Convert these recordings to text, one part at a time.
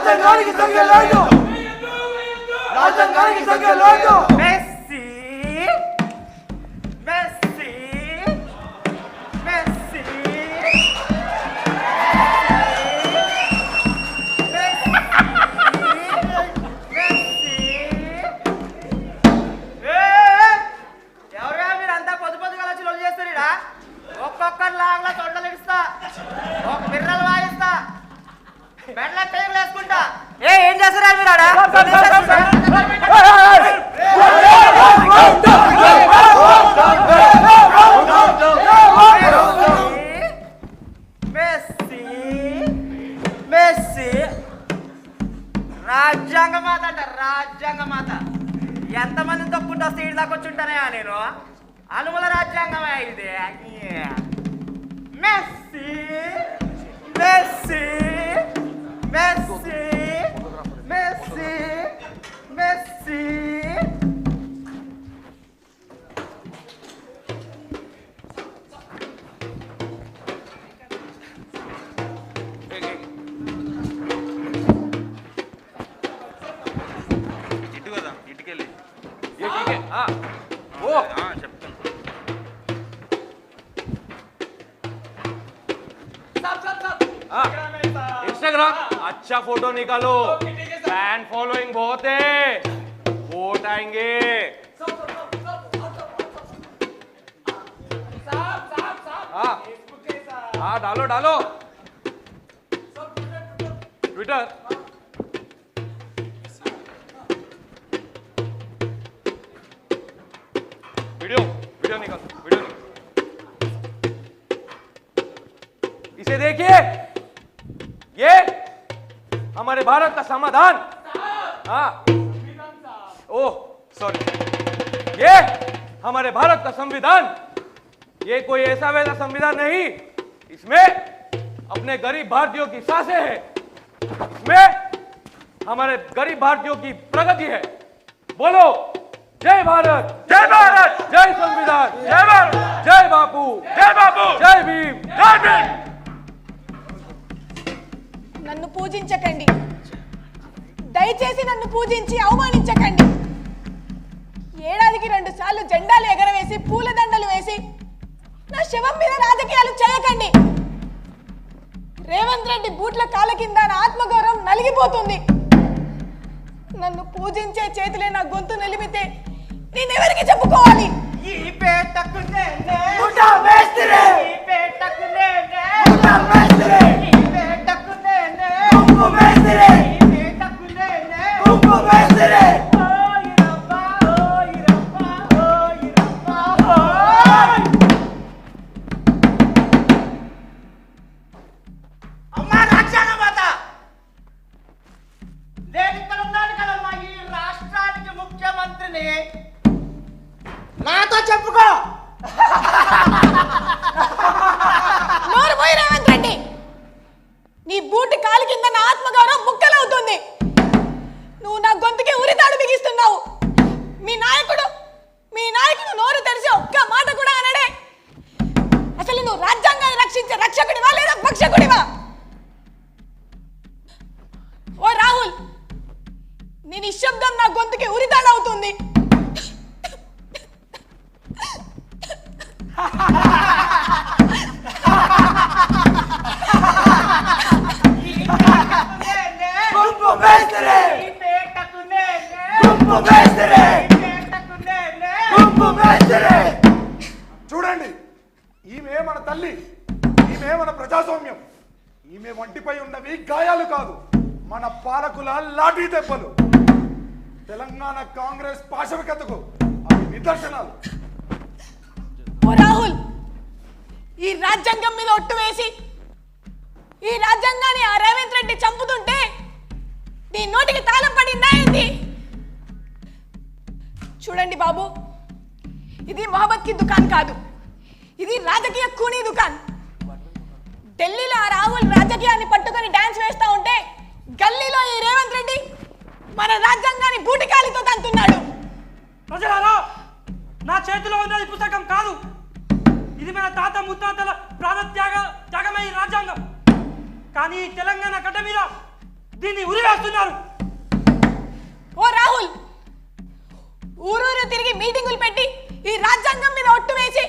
రాజ్యాంగానికి సంఖ్యలేదు రాజ్యాంగానికి సంఖ్యలేదు messy Messi messy ఎవరుగా మీరంతా పొద్దు పొద్దుగా వచ్చి లొల్లి చేస్తారా? ఒక్కొక్కరు లాగలా తొండలు ఇస్తా, ఒక బిర్రలు వాయిస్తా, బెడ్ల టేబుల్ వేసుకుంటా. ఏం చేస్తారా మీరు ఆడ? మెస్సీ మెస్సీ రాజ్యాంగ మాత అంట, రాజ్యాంగ మాత. ఎంతమందిని తొక్కుంటా స్టీడ్ దాకా వచ్చి ఉంటానే నేను. అనుమల రాజ్యాంగమే ఇది. Messi Messi Messi Messi Messi ఇటు కదా ఇటుకెళ్ళి చెప్తాను. इंस्टाग्राम अच्छा फोटो निकालो, फैन फॉलोइंग बहुत है, वोट आएंगे। हाँ डालो डालो ट्विटर। वीडियो वीडियो निकाल वीडियो निकाल। इसे देखिए, ये हमारे भारत का समाधान। हाँ ओह सॉरी, ये हमारे भारत का संविधान। ये कोई ऐसा वैसा संविधान नहीं, इसमें अपने गरीब भारतीयों की सांसें हैं, इसमें हमारे गरीब भारतीयों की प्रगति है। बोलो जय भारत, जय भारत, जय संविधान, जय भारत, जय बापू, जय बापू, जय भीम, जय भीम। నన్ను పూజించకండి, దయచేసి నన్ను పూజించి అవమానించకండి. ఏడాదికి 2 సార్లు జెండాలు ఎగరవేసి పూలదండలు వేసి నా శవం మీద రాజకీయాలు చేయకండి. రేవంత్ రెడ్డి బూట్ల కాళ్ళ కింద నా ఆత్మగౌరవం నలిగిపోతుంది. నన్ను పూజించే చేతులే నా గొంతు నిలిమితే నేనెవరికి చెప్పుకోవాలి? ఈ పేటకు నేనే ముఠా మేస్త్రి, ఈ పేటకు నేనే ముఠా మేస్త్రి, ఈ పేటకు నేనే కుంకు మేస్త్రి, ఈ పేటకు నేనే కుంకు మేస్త్రి. ఓయ్ రబ్బా ఓయ్ రబ్బా ఓయ్ రబ్బా ఓయ్. అమ్మా రాజ్యాంగ మాత, నేను ఇక్కడ ఉన్నాను కదమ్మా, ఈ రాష్ట్రానికి ముఖ్యమంత్రిని. నాతో చెప్పుకో. నోరు పోయి రేవంత్ రెడ్డి, నీ బూటి కాలు కింద నా ఆత్మగౌరవం ముక్కలవుతుంది. నువ్వు నా గొంతుకి ఉరితాడు బిగిస్తున్నావు. మీ నాయకుడు నోరు తెరిచి ఒక్క మాట కూడా అనడే. అసలు నువ్వు రాజ్యాంగాన్ని రక్షించే రక్షకుడివా లేదా భక్షకుడివా? ఓ రాహుల్, నీ నిశ్శబ్దం నా గొంతుకి ఉరితాడవుతుంది. కుంకు మేస్త్రి, ఈ పేటకు నేనే కుంకు మేస్త్రి, ఈ పేటకు నేనే. కుంకు మేస్త్రి. చూడండి, ఈమె మన తల్లి, ఈమె మన ప్రజాస్వామ్యం. ఈమె వంటిపై ఉన్నవి గాయాలు కాదు, మన పాలకుల లాఠీ దెబ్బలు. తెలంగాణ కాంగ్రెస్ పాశవికతకు అవి నిదర్శనాలు. ఓ రాహుల్, ఈ రాజ్యాంగం మీద ఒట్టు వేసి ఈ రాజ్యాంగాన్ని ఆ రేవంత్ రెడ్డి చంపుతుంటే నీ నోటికి తాళం పడిందా ఏంది? చూడండి బాబు, ఇది మొహమ్మద్ కి దుకాన్ కాదు, ఇది రాజకీయ కూనీ దుకాన్. ఢిల్లీలో ఆ రాహుల్ రాజకీయాన్ని పట్టుకొని డాన్స్ వేస్తా ఉంటే గల్లీలో ఈ రేవంత్ రెడ్డి మన రాజ్యాంగాన్ని బూటికాలితో తంతున్నాడు. ప్రజలారా, నా చేతిలో ఉన్నది పుస్తకం కాదు, ఇది మన తాత ముత్తాతల త్యాగమే ఈ రాజ్యాంగం. కానీ తెలంగాణ గడ్డ మీద దీన్ని ఉరివేస్తున్నారు. ఓ రాహుల్, ఊరూరు తిరిగి మీటింగులు పెట్టి ఈ రాజ్యాంగం మీద ఒట్టు వేసి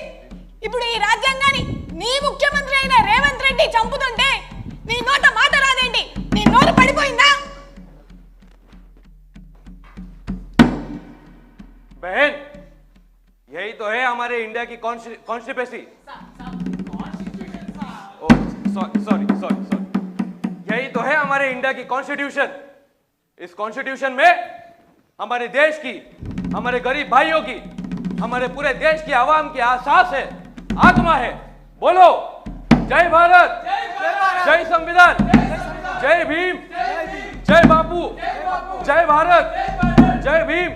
ఇప్పుడు ఈ రాజ్యాంగాన్ని నీ ముఖ్యమంత్రి అయిన రేవంత్ రెడ్డి చంపుతుంటే నీ నోట మాట రాదేంటి? నీ నోరు పడిపోయిందా? बहन, यही तो है हमारे इंडिया की constitution. Sorry sorry sorry sorry, यही तो है हमारे इंडिया की कॉन्स्टिट्यूशन। इस कॉन्स्टिट्यूशन में हमारे देश की, हमारे गरीब भाइयों की, हमारे पूरे देश की आवाम की आसास है, आत्मा है। बोलो जय भारत, जय संविधान, जय भीम, जय बापू, जय भारत, जय भीम,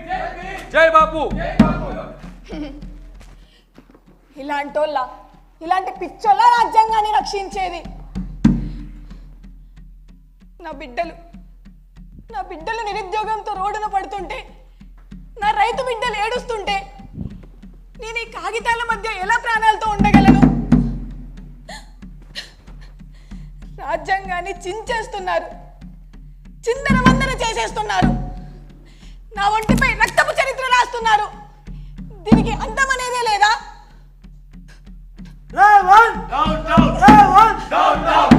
जय बापू। ఇలాంటి పిచ్చోళ్ళ రాజ్యాంగాన్ని రక్షించేది? నా బిడ్డలు నిరుద్యోగంతో రోడ్డున పడుతుంటే, నా రైతు బిడ్డలు ఏడుస్తుంటే నేను ఈ కాగితాల మధ్య ఎలా ప్రాణాలతో ఉండగలను? రాజ్యాంగాన్ని చించేస్తున్నారు, చిందరవందర చేసేస్తున్నారు, నా ఒంటిపై రక్తపు చరిత్ర రాస్తున్నారు. దీనికి అంతం అనేదే లేదా? Down, down, down, down, down, down.